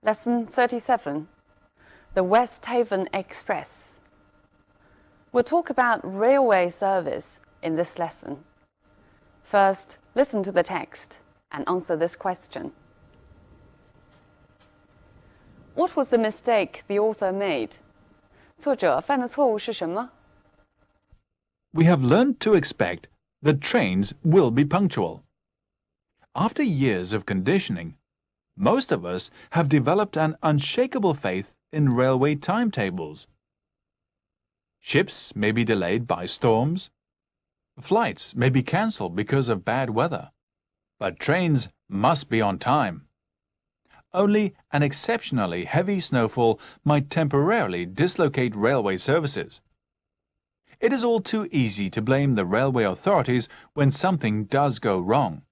Lesson 37, the West Haven Express. We'll talk about railway service in this lesson. First, listen to the text and answer this question. What was the mistake the author made? 作者犯的错误是什么？ We have learned to expect that trains will be punctual. After years of conditioning, most of us have developed an unshakable faith in railway timetables. Ships may be delayed by storms. Flights may be cancelled because of bad weather. But trains must be on time. Only an exceptionally heavy snowfall might temporarily dislocate railway services. It is all too easy to blame the railway authorities when something does go wrong.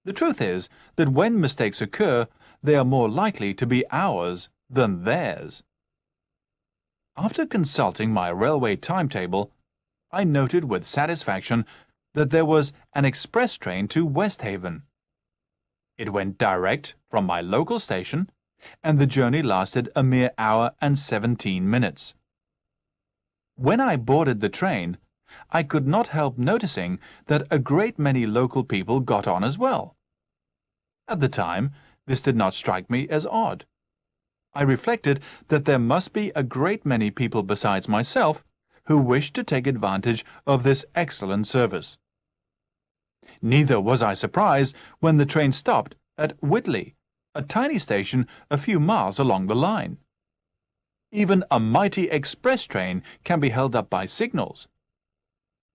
The truth is that when mistakes occur, they are more likely to be ours than theirs. After consulting my railway timetable, I noted with satisfaction that there was an express train to West Haven. It went direct from my local station, and the journey lasted a mere hour and 17 minutes. When I boarded the train, I could not help noticing that a great many local people got on as well. At the time, this did not strike me as odd. I reflected that there must be a great many people besides myself who wished to take advantage of this excellent service. Neither was I surprised when the train stopped at Whitley, a tiny station a few miles along the line. Even a mighty express train can be held up by signals.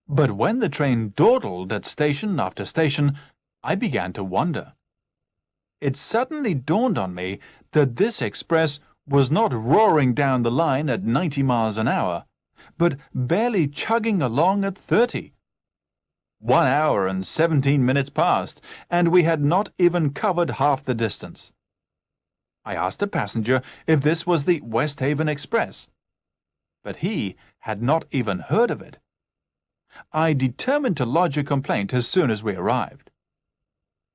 But when the train dawdled at station after station, I began to wonder. It suddenly dawned on me that this express was not roaring down the line at 90 miles an hour, but barely chugging along at 30. 1 hour and 17 minutes passed, and we had not even covered half the distance. I asked a passenger if this was the West Haven Express, but he had not even heard of it. I determined to lodge a complaint as soon as we arrived.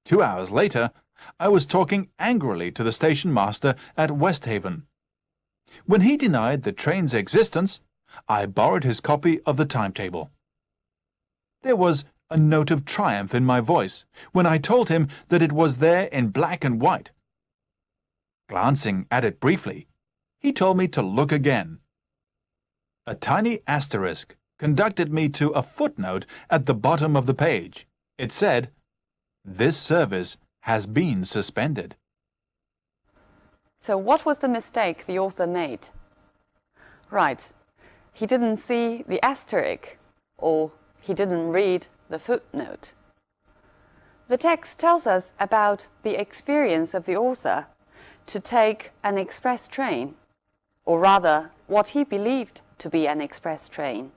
2 hours later, I was talking angrily to the station master at West Haven. When he denied the train's existence, I borrowed his copy of the timetable. There was a note of triumph in my voice when I told him that it was there in black and white. Glancing at it briefly, he told me to look again. A tiny asterisk conducted me to a footnote at the bottom of the page. It said, "This service has been suspended." So what was the mistake the author made? Right, he didn't see the asterisk, or he didn't read the footnote. The text tells us about the experience of the author to take an express train, or rather, what he believed to be an express train.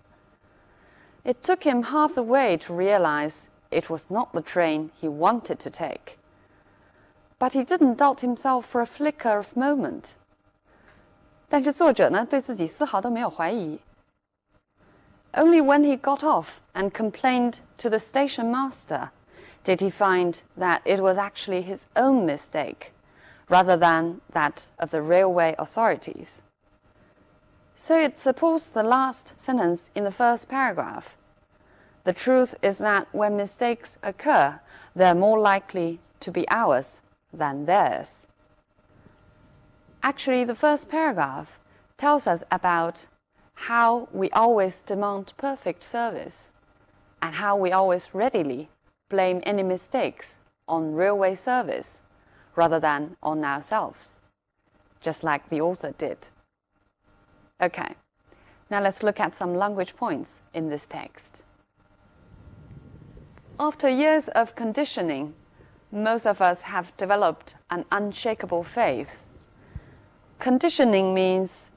It took him half the way to realize it was not the train he wanted to take. But he didn't doubt himself for a flicker of moment. 但是作者呢，对自己丝毫都没有怀疑。Only when he got off and complained to the station master did he find that it was actually his own mistake, rather than that of the railway authorities. So it supports the last sentence in the first paragraph. The truth is that when mistakes occur, they're more likely to be ours than theirs. Actually, the first paragraph tells us about how we always demand perfect service and how we always readily blame any mistakes on railway service rather than on ourselves, just like the author did. Okay, now let's look at some language points in this text. After years of conditioning, most of us have developed an unshakable faith. Conditioning means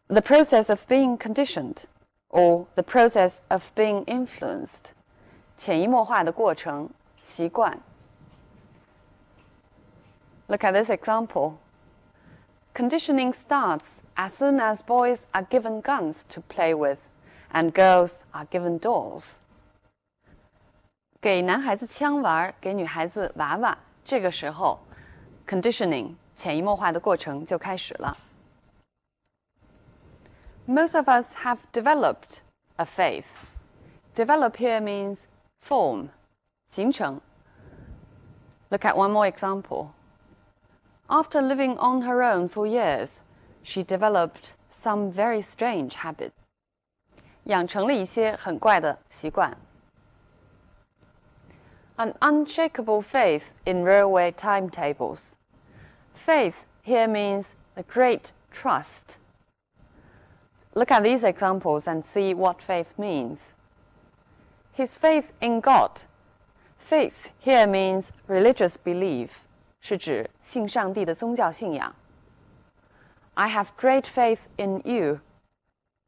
the process of being conditioned, or the process of being influenced. 潜移默化的过程，习惯。Look at this example. Conditioning starts as soon as boys are given guns to play with and girls are given dolls. 给男孩子枪玩，给女孩子娃娃，这个时候 conditioning 潜移默化的过程就开始了。Most of us have developed a faith. Develop here means form, 形成。Look at one more example. After living on her own for years, she developed some very strange habit. 养成了一些很怪的习惯。An unshakable faith in railway timetables. Faith here means a great trust. Look at these examples and see what faith means. His faith in God. Faith here means religious belief, 是指信上帝的宗教信仰。I have great faith in you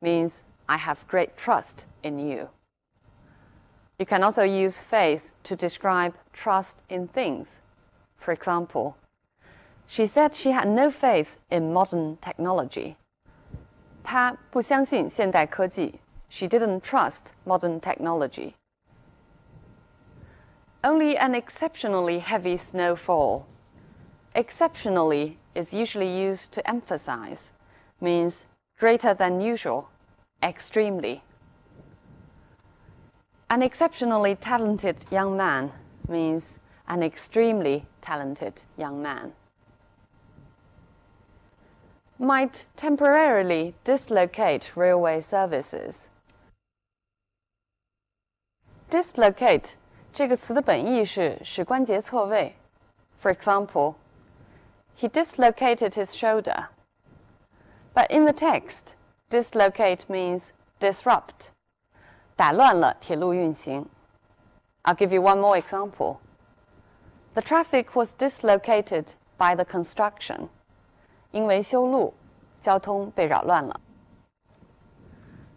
means I have great trust in you. You can also use faith to describe trust in things. For example, she said she had no faith in modern technology. 她不相信现代科技。She didn't trust modern technology. Only an exceptionally heavy snowfall. Exceptionally is usually used to emphasize, means greater than usual, extremely. An exceptionally talented young man means an extremely talented young man. Might temporarily dislocate railway services. Dislocate 这个词的本意是使关节错位。For example, he dislocated his shoulder. But in the text, dislocate means disrupt. 打乱了铁路运行。I'll give you one more example. The traffic was dislocated by the construction. 因为修路，交通被扰乱了。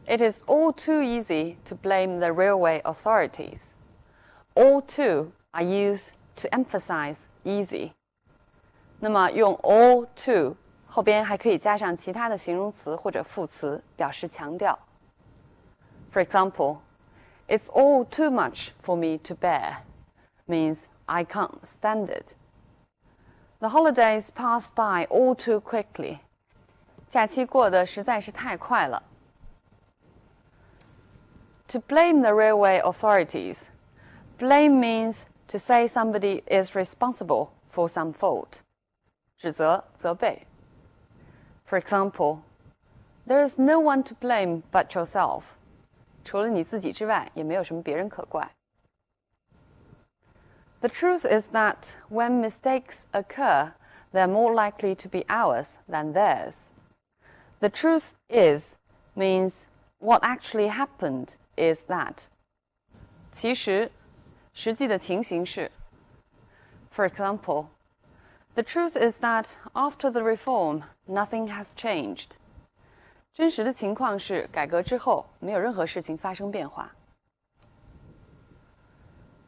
It is all too easy to blame the railway authorities. All too are used to emphasize easy. 那么用 all too 后边还可以加上其他的形容词或者副词，表示强调。For example, it's all too much for me to bear means I can't stand it. The holidays passed by all too quickly. 假期过得实在是太快了。To blame the railway authorities. Blame means to say somebody is responsible for some fault. 指责、责备。For example, there is no one to blame but yourself. 除了你自己之外，也没有什么别人可怪。The truth is that when mistakes occur, they're more likely to be ours than theirs. The truth is means what actually happened is that. 其实，实际的情形是。For example, the truth is that after the reform, nothing has changed. 真实的情况是，改革之后，没有任何事情发生变化。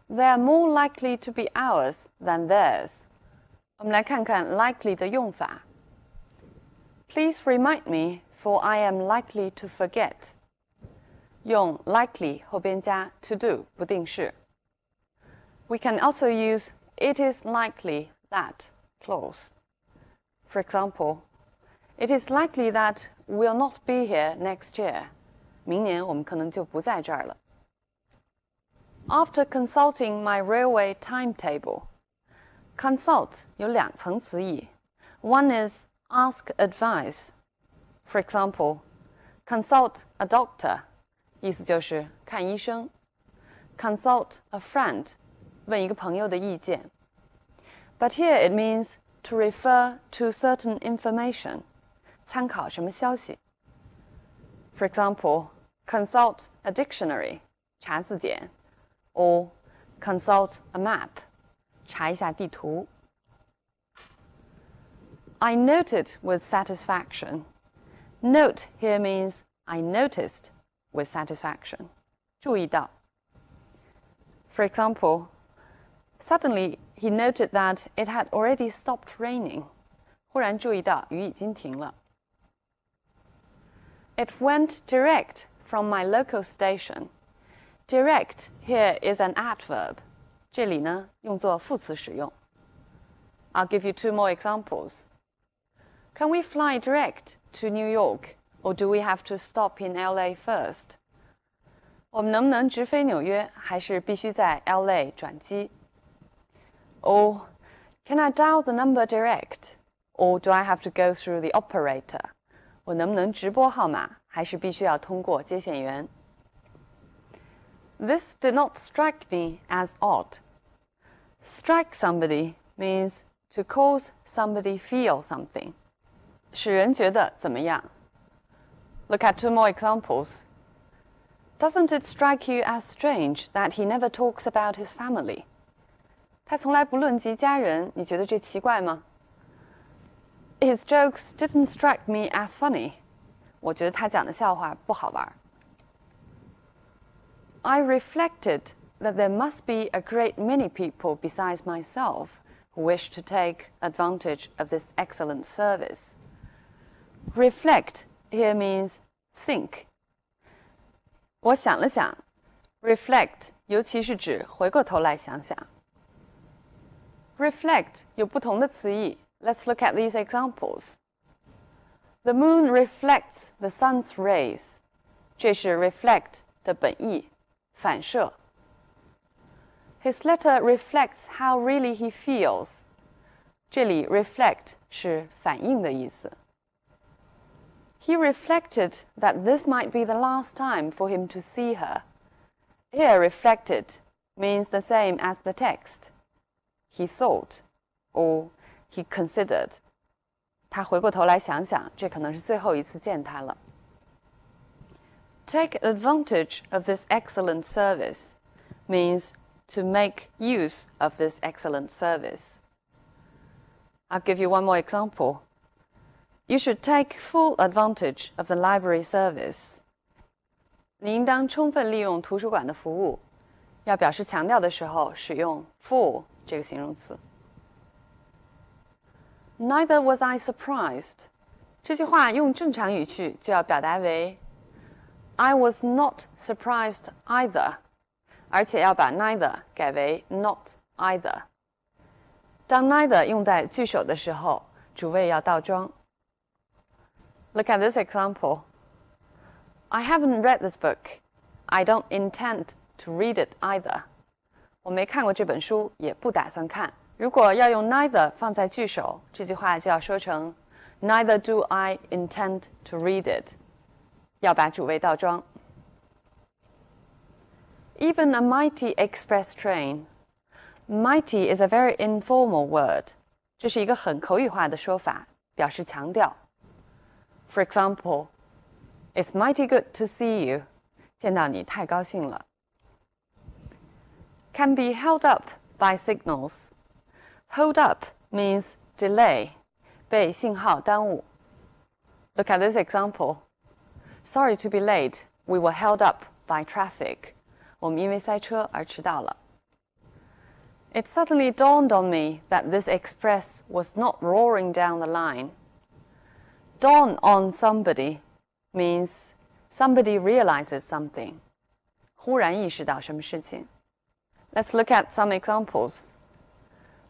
They are more likely to be ours than theirs. 我们来看看 likely 的用法。Please remind me, for I am likely to forget. 用 likely 后边加 to do 不定式。We can also use it is likely that clause. For example, it is likely that we'll not be here next year. 明年我们可能就不在这儿了。After consulting my railway timetable. Consult 有两层词义。One is ask advice. For example, consult a doctor. 意思就是看医生。Consult a friend. 问一个朋友的意见。But here it means to refer to certain information. 参考什么消息。For example, consult a dictionary. 查字典。Or consult a map. 查一下地图。I noted with satisfaction. Note here means I noticed with satisfaction. 注意到。For example, suddenly he noted that it had already stopped raining. 忽然注意到雨已经停了。It went direct from my local station. Direct here is an adverb. 这里呢，用作副词使用。I'll give you two more examples. Can we fly direct to New York, or do we have to stop in LA first? 我们能不能直飞纽约，还是必须在 LA 转机？ Or can I dial the number direct, or do I have to go through the operator? 我能不能直拨号码，还是必须要通过接线员？ This did not strike me as odd. Strike somebody means to cause somebody feel something. 使人觉得怎么样？ Look at two more examples. Doesn't it strike you as strange that he never talks about his family? 他从来不论及家人，你觉得这奇怪吗？ His jokes didn't strike me as funny. 我觉得他讲的笑话不好玩。I reflected that there must be a great many people besides myself who wish to take advantage of this excellent service. Reflect here means think. 我想了想 reflect 尤其是指回过头来想想。Reflect 有不同的词义 Let's look at these examples. The moon reflects the sun's rays. 这是 reflect 的本意，反射。His letter reflects how really he feels. 这里 reflect 是反映的意思。He reflected that this might be the last time for him to see her. Here, reflected means the same as the text. He thought, or he considered. 他回过头来想想，这可能是最后一次见她了。Take advantage of this excellent service means to make use of this excellent service. I'll give you one more example. You should take full advantage of the library service. 你应当充分利用图书馆的服务。要表示强调的时候，使用 full 这个形容词。Neither was I surprised. 这句话用正常语句就要表达为 I was not surprised either. 而且要把 neither 改为 not either. 当 neither 用在句首的时候，主谓要倒装。Look at this example. I haven't read this book. I don't intend to read it either. 我没看过这本书，也不打算看。如果要用 neither 放在句首，这句话就要说成 Neither do I intend to read it. 要把主谓倒装。Even a mighty express train. Mighty is a very informal word. 这是一个很口语化的说法，表示强调。For example, it's mighty good to see you. 见到你太高兴了。Can be held up by signals. Hold up means delay, 被信号耽误。Look at this example. Sorry to be late. We were held up by traffic. 我们因为塞车而迟到了。It suddenly dawned on me that this express was not roaring down the line. Dawn on somebody means somebody realizes something. 忽然意识到什么事情。Let's look at some examples.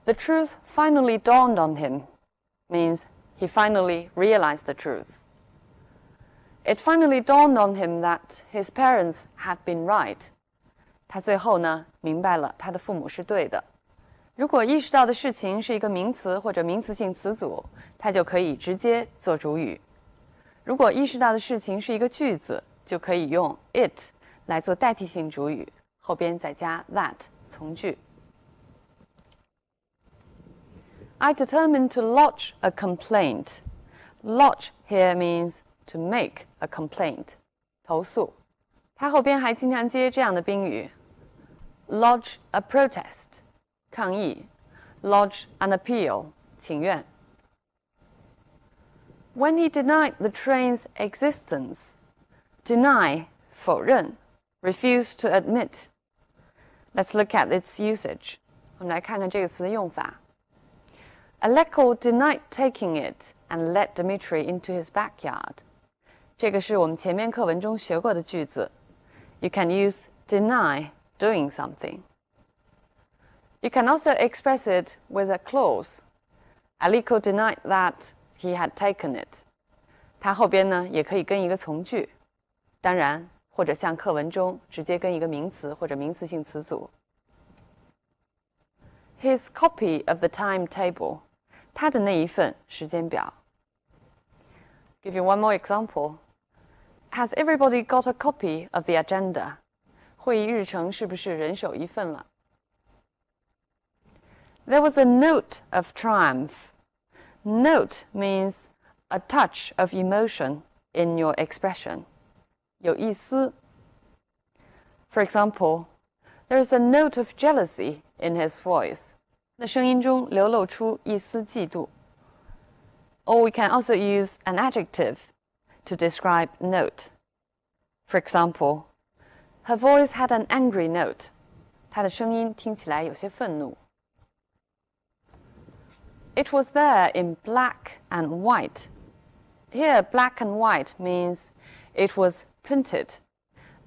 The truth finally dawned on him means he finally realized the truth. It finally dawned on him that his parents had been right. 他最后呢，明白了他的父母是对的。如果意识到的事情是一个名词或者名词性词组，它就可以直接做主语。如果意识到的事情是一个句子，就可以用 it 来做代替性主语，后边再加 that 从句。I determined to lodge a complaint. Lodge here means to make a complaint. 投诉。它后边还经常接这样的宾语 lodge a protest. 抗议 lodge an appeal. 请愿。When he denied the train's existence, deny 否认 refuse to admit. Let's look at its usage. 我们来看看这个词的用法。Aleko denied taking it and led Dmitry into his backyard. 这个是我们前面课文中学过的句子。You can use deny doing something. You can also express it with a clause. Aleko denied that he had taken it。它后边呢也可以跟一个从句，当然或者像课文中直接跟一个名词或者名词性词组。His copy of the timetable， 他的那一份时间表。Give you one more example. Has everybody got a copy of the agenda? 会议日程是不是人手一份了？ There was a note of triumph. Note means a touch of emotion in your expression. 有一丝。For example, there is a note of jealousy in his voice. 那声音中流露出一丝嫉妒。Or we can also use an adjective to describe note. For example, her voice had an angry note. 她的声音听起来有些愤怒。It was there in black and white. Here, black and white means it was printed.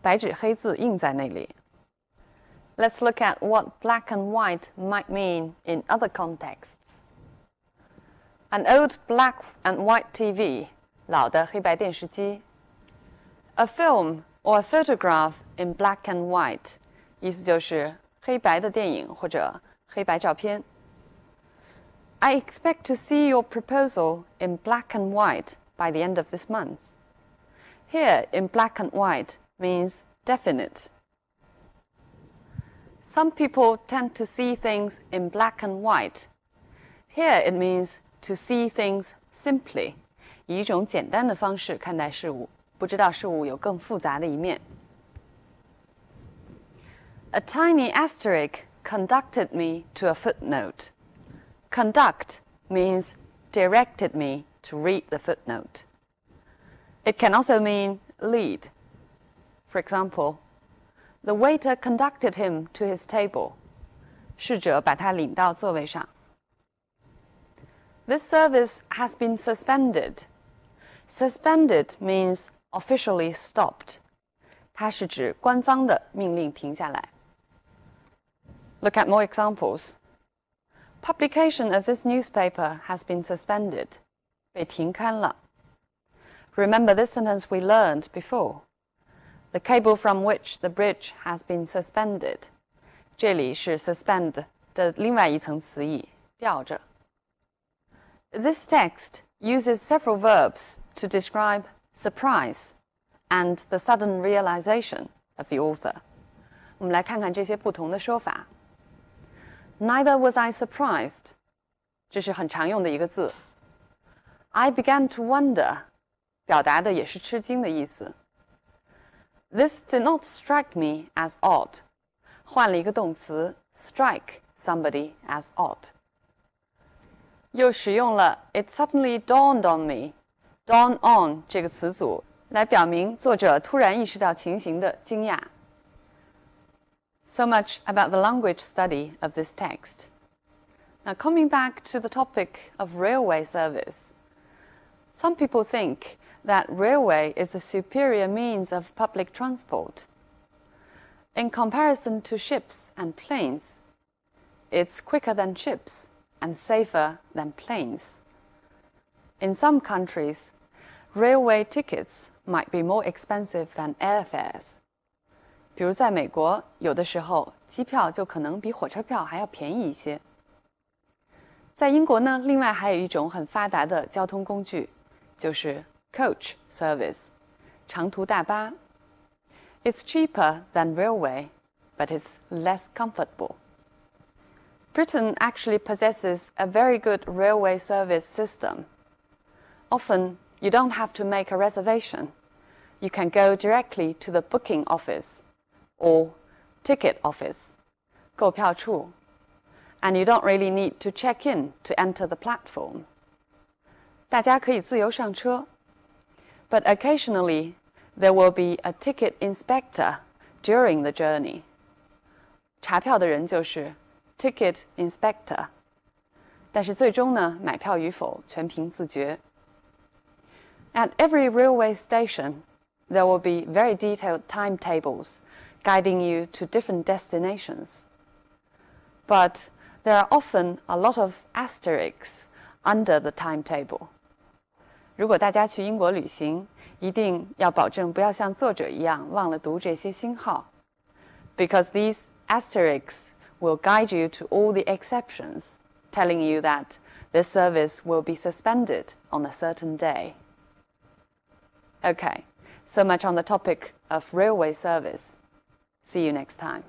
白纸黑字印在那里。Let's look at what black and white might mean in other contexts. An old black and white TV, 老的黑白电视机。A film or a photograph in black and white, 意思就是黑白的电影或者黑白照片。I expect to see your proposal in black and white by the end of this month. Here, in black and white means definite. Some people tend to see things in black and white. Here it means to see things simply, 以一种简单的方式看待事物，不知道事物有更复杂的一面。A tiny asterisk conducted me to a footnote. Conduct means directed me to read the footnote. It can also mean lead. For example, the waiter conducted him to his table. 侍者把他领到座位上。This service has been suspended. Suspended means officially stopped. 它是指官方的命令停下来。Look at more examples. Publication of this newspaper has been suspended. 被停刊了。Remember this sentence we learned before. The cable from which the bridge has been suspended. 这里是 suspend 的另外一层词义，吊着。This text uses several verbs to describe surprise and the sudden realization of the author. 我们来看看这些不同的说法。Neither was I surprised. 这是很常用的一个字。I began to wonder. 表达的也是吃惊的意思。This did not strike me as odd. 换了一个动词 strike somebody as odd. 又使用了 It suddenly dawned on me. Dawn on 这个词组来表明作者突然意识到情形的惊讶。So much about the language study of this text. Now coming back to the topic of railway service. Some people think that railway is a superior means of public transport. In comparison to ships and planes, it's quicker than ships and safer than planes. In some countries, railway tickets might be more expensive than airfares. 比如在美国，有的时候机票就可能比火车票还要便宜一些。在英国呢，另外还有一种很发达的交通工具，就是 coach service, 长途大巴。It's cheaper than railway, but it's less comfortable. Britain actually possesses a very good railway service system. Often, you don't have to make a reservation. You can go directly to the booking office or ticket office, 购票处, and you don't really need to check in to enter the platform. 大家可以自由上车 but occasionally, there will be a ticket inspector during the journey. 查票的人就是 ticket inspector. 但是最终呢，买票与否全凭自觉。At every railway station, there will be very detailed timetables guiding you to different destinations. But there are often a lot of asterisks under the timetable. 如果大家去英国旅行，一定要保证不要像作者一样忘了读这些星号 ，because these asterisks will guide you to all the exceptions, telling you that this service will be suspended on a certain day. Okay, so much on the topic of railway service. See you next time.